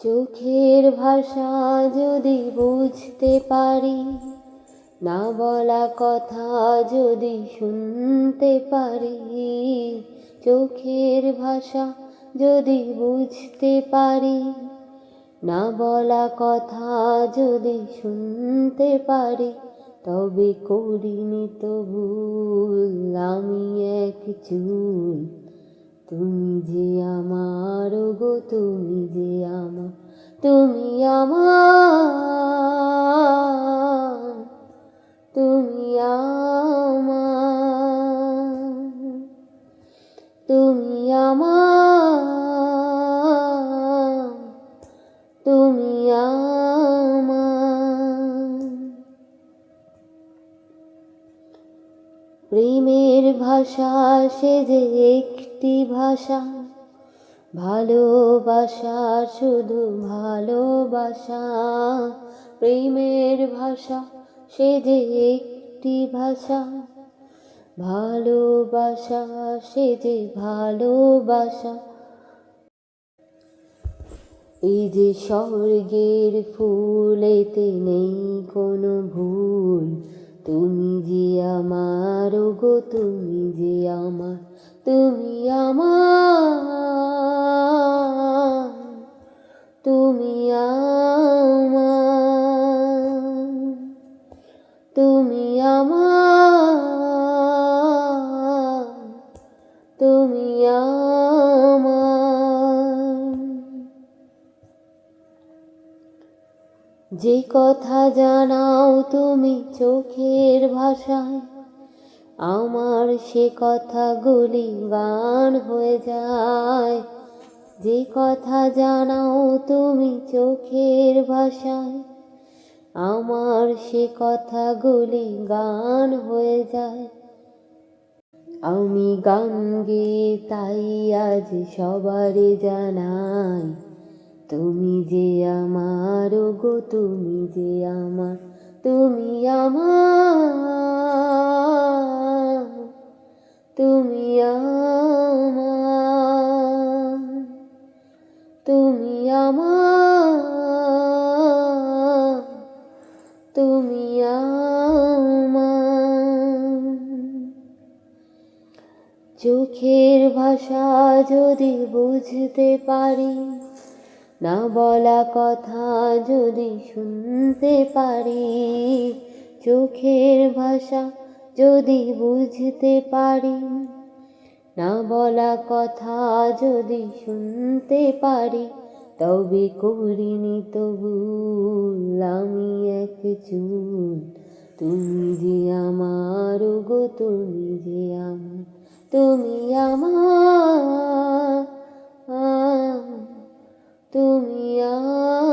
চোখের ভাষা যদি বুঝতে পারি, না বলা কথা যদি শুনতে পারি, চোখের ভাষা যদি বুঝতে পারি, না বলা কথা যদি শুনতে পারি, তবে করিনি তো ভুল আমি এক চুল। তুমি যে আমার গো, তুমি যে আমার, তুমি আমার, তুমি আমার, তুমি আমার, তুমি আমার। প্রেমের ভাষা সে যে একটি ভাষা, ভালোবাসা শুধু ভালোবাসা। প্রেমের ভাষা সে যে একটি ভাষা, ভালোবাসা সে যে ভালোবাসা। এই যে স্বর্গের ফুল, এতে নেই কোনো ভুল। তুমি যে আমার গো, তুমি যে আমার, তুমি আমার, তুমি আমার, তুমি আমার, তুমি আমার। যে কথা জানাও তুমি চোখের ভাষায়, আমার সে কথাগুলি গান হয়ে যায়। যে কথা জানাও তুমি চোখের ভাষায়, আমার সে কথাগুলি গান হয়ে যায়। আমি গান গেয়ে তাই আজ সবারে জানাই, তুমি যে আমার গো, তুমি যে আমার, তুমি আমার, তুমি আমার, তুমি আমার, তুমি আমার। চোখের ভাষা যদি বুঝতে পারি, না বলা কথা যদি শুনতে পারি, চোখের ভাষা যদি বুঝতে পারি, না বলা কথা যদি শুনতে পারি, তবে করিনি তো ভুল আমি এক চুল। তুমি যে আমার গো, তুমি যে আমার, তুমি আমার, তুমি আমার।